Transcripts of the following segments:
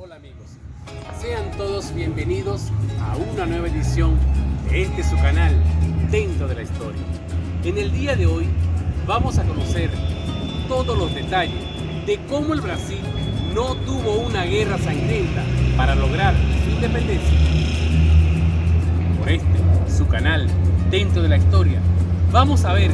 Hola amigos, sean todos bienvenidos a una nueva edición de este su canal, Dentro de la Historia. En el día de hoy vamos a conocer todos los detalles de cómo el Brasil no tuvo una guerra sangrienta para lograr su independencia. Por este, su canal, Dentro de la Historia, vamos a ver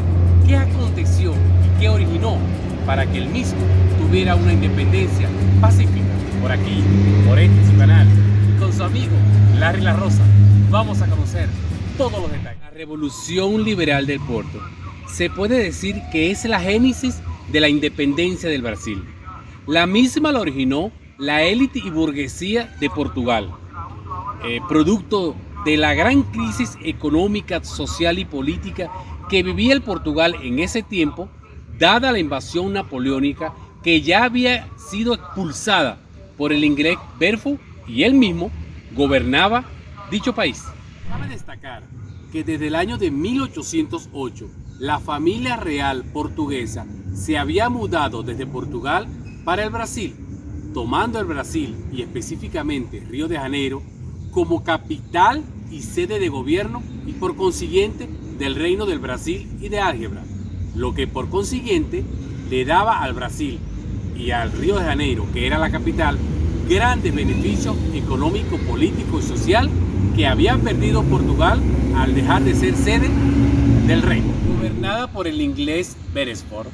qué aconteció y qué originó para que el mismo tuviera una independencia pacífica. Por aquí, por este su canal, y con su amigo Larry La Rosa, vamos a conocer todos los detalles. La Revolución Liberal del Porto se puede decir que es la génesis de la independencia del Brasil. La misma la originó la élite y burguesía de Portugal, producto de la gran crisis económica, social y política que vivía el Portugal en ese tiempo, dada la invasión napoleónica que ya había sido expulsada por el inglés Verfo, y él mismo gobernaba dicho país. Cabe destacar que desde el año de 1808 la familia real portuguesa se había mudado desde Portugal para el Brasil, tomando el Brasil y específicamente Río de Janeiro como capital y sede de gobierno y por consiguiente del Reino del Brasil y de Álgebra, lo que por consiguiente le daba al Brasil y al Río de Janeiro, que era la capital, grandes beneficios económico, político y social que habían perdido Portugal al dejar de ser sede del reino. Gobernada por el inglés Beresford,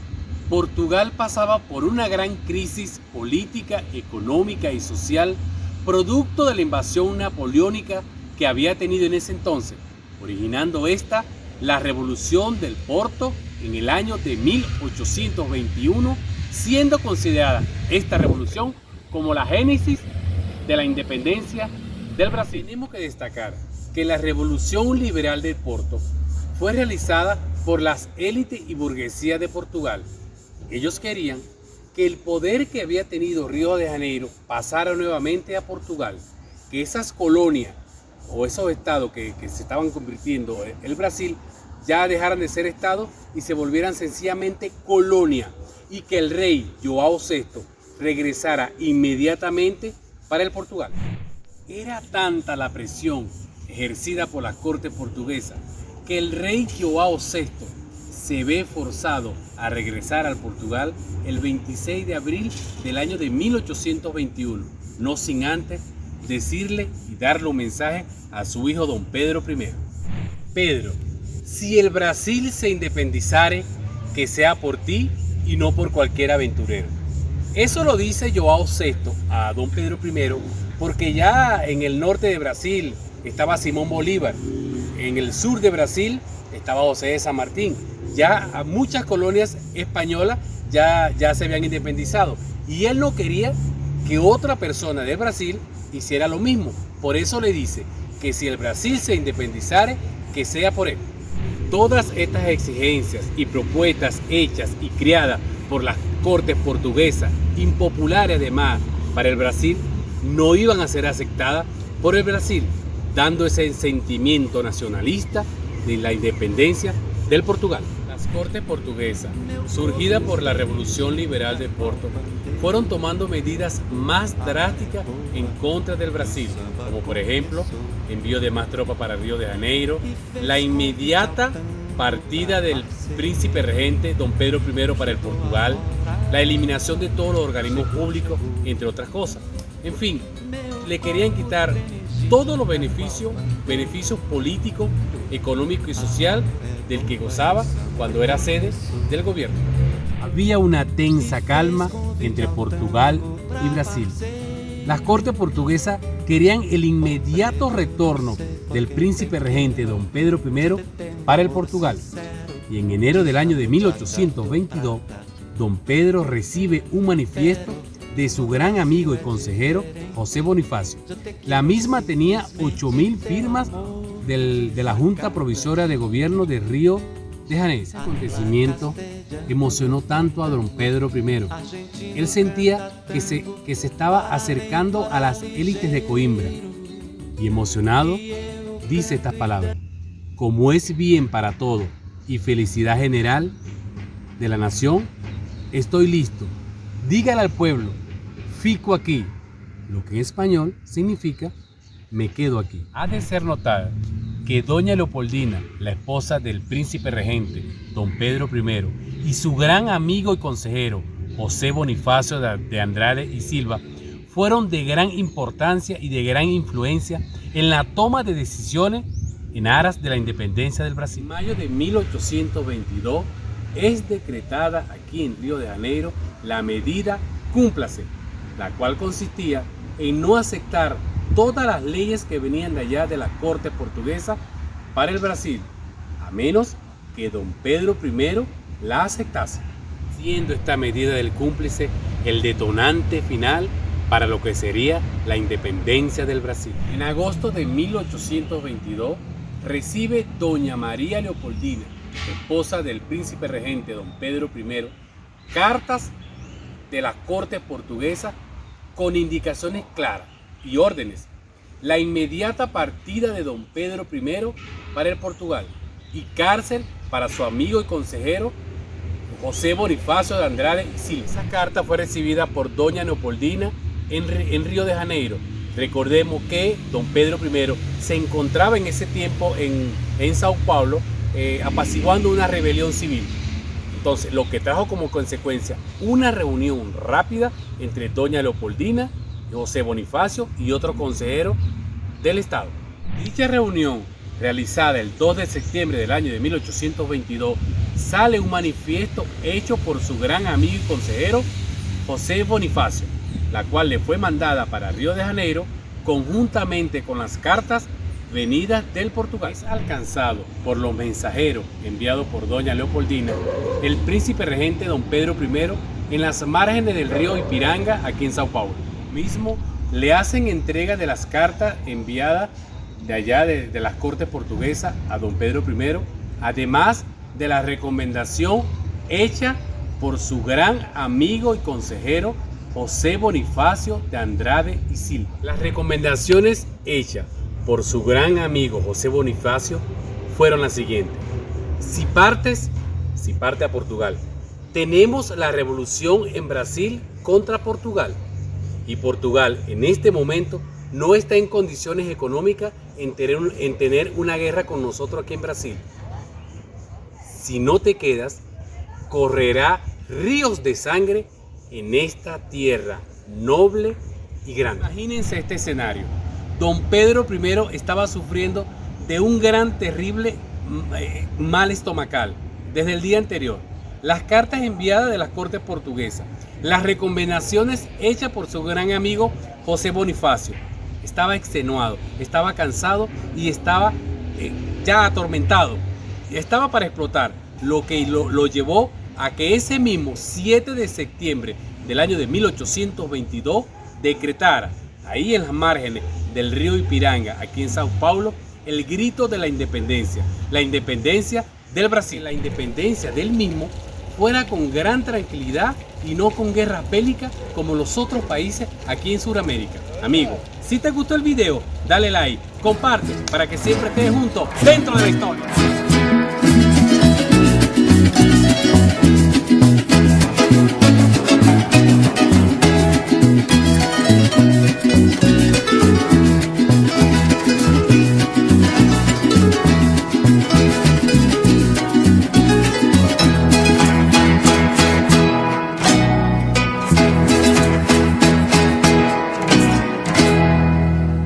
Portugal pasaba por una gran crisis política, económica y social, producto de la invasión napoleónica que había tenido en ese entonces, originando esta la Revolución del Porto en el año de 1821, siendo considerada esta revolución como la génesis de la independencia del Brasil. Tenemos que destacar que la Revolución Liberal del Porto fue realizada por las élites y burguesía de Portugal. Ellos querían que el poder que había tenido Río de Janeiro pasara nuevamente a Portugal, que esas colonias o esos estados que se estaban convirtiendo en el Brasil ya dejaran de ser estados y se volvieran sencillamente colonia, y que el rey João VI regresara inmediatamente para el Portugal. Era tanta la presión ejercida por la corte portuguesa que el rey João VI se ve forzado a regresar al Portugal el 26 de abril del año de 1821, no sin antes decirle y darle un mensaje a su hijo don Pedro I. Pedro, si el Brasil se independizare, que sea por ti y no por cualquier aventurero. Eso lo dice João VI a don Pedro I, porque ya en el norte de Brasil estaba Simón Bolívar, en el sur de Brasil estaba José de San Martín, ya muchas colonias españolas ya se habían independizado, y él no quería que otra persona de Brasil hiciera lo mismo. Por eso le dice que si el Brasil se independizare, que sea por él. Todas estas exigencias y propuestas hechas y creadas por las cortes portuguesas, impopulares además para el Brasil, no iban a ser aceptadas por el Brasil, dando ese sentimiento nacionalista de la independencia del Portugal. Las cortes portuguesas, surgidas por la Revolución Liberal de Porto, fueron tomando medidas más drásticas en contra del Brasil, como por ejemplo envío de más tropas para Río de Janeiro, la inmediata partida del príncipe regente don Pedro I para el Portugal, la eliminación de todos los organismos públicos, entre otras cosas. En fin, le querían quitar todos los beneficios políticos, económicos y sociales del que gozaba cuando era sede del gobierno. Había una tensa calma entre Portugal y Brasil. Las cortes portuguesas querían el inmediato retorno del príncipe regente don Pedro I para el Portugal. Y en enero del año de 1822, don Pedro recibe un manifiesto de su gran amigo y consejero José Bonifacio. La misma tenía 8.000 firmas de la Junta Provisoria de Gobierno de Río de Janeiro. Ese acontecimiento emocionó tanto a don Pedro I. Él sentía que se estaba acercando a las élites de Coimbra y emocionado dice estas palabras: como es bien para todo y felicidad general de la nación, estoy listo. Dígale al pueblo, fico aquí, lo que en español significa me quedo aquí. Ha de ser notada que doña Leopoldina, la esposa del príncipe regente don Pedro I, y su gran amigo y consejero José Bonifacio de Andrade y Silva fueron de gran importancia y de gran influencia en la toma de decisiones en aras de la independencia del Brasil. En mayo de 1822 es decretada aquí en Río de Janeiro la medida Cúmplase, la cual consistía en no aceptar todas las leyes que venían de allá de la corte portuguesa para el Brasil, a menos que don Pedro I la aceptase, siendo esta medida del cúmplice el detonante final para lo que sería la independencia del Brasil. En agosto de 1822 recibe doña María Leopoldina, esposa del príncipe regente don Pedro I, cartas de la corte portuguesa con indicaciones claras y órdenes: la inmediata partida de don Pedro I para el Portugal y cárcel para su amigo y consejero José Bonifacio de Andrade y Silva. Esa carta fue recibida por doña Leopoldina en Río de Janeiro. Recordemos que don Pedro I se encontraba en ese tiempo en Sao Paulo apaciguando una rebelión civil. Entonces, lo que trajo como consecuencia una reunión rápida entre doña Leopoldina, José Bonifacio y otro consejero del Estado. Dicha reunión, realizada el 2 de septiembre del año de 1822, sale un manifiesto hecho por su gran amigo y consejero José Bonifacio, la cual le fue mandada para Río de Janeiro conjuntamente con las cartas venidas del Portugal. Es alcanzado por los mensajeros enviados por doña Leopoldina el príncipe regente don Pedro I en las márgenes del río Ipiranga, aquí en Sao Paulo. Mismo le hacen entrega de las cartas enviadas de allá de las cortes portuguesas a don Pedro I, además de la recomendación hecha por su gran amigo y consejero José Bonifacio de Andrade y Silva. Las recomendaciones hechas por su gran amigo José Bonifacio fueron las siguientes: si parte a Portugal. Tenemos la revolución en Brasil contra Portugal, y Portugal en este momento no está en condiciones económicas en tener una guerra con nosotros aquí en Brasil. Si no te quedas, correrá ríos de sangre en esta tierra noble y grande. Imagínense este escenario. Don Pedro I estaba sufriendo de un terrible mal estomacal desde el día anterior. Las cartas enviadas de las cortes portuguesas, las recomendaciones hechas por su gran amigo José Bonifacio. Estaba extenuado, estaba cansado y estaba ya atormentado. Estaba para explotar, lo que lo llevó a que ese mismo 7 de septiembre del año de 1822 decretara ahí en las márgenes del río Ipiranga, aquí en Sao Paulo, el grito de la independencia del Brasil. La independencia del mismo fuera con gran tranquilidad y no con guerras bélicas como los otros países aquí en Sudamérica. Amigo, si te gustó el video, dale like, comparte para que siempre estés junto dentro de la historia.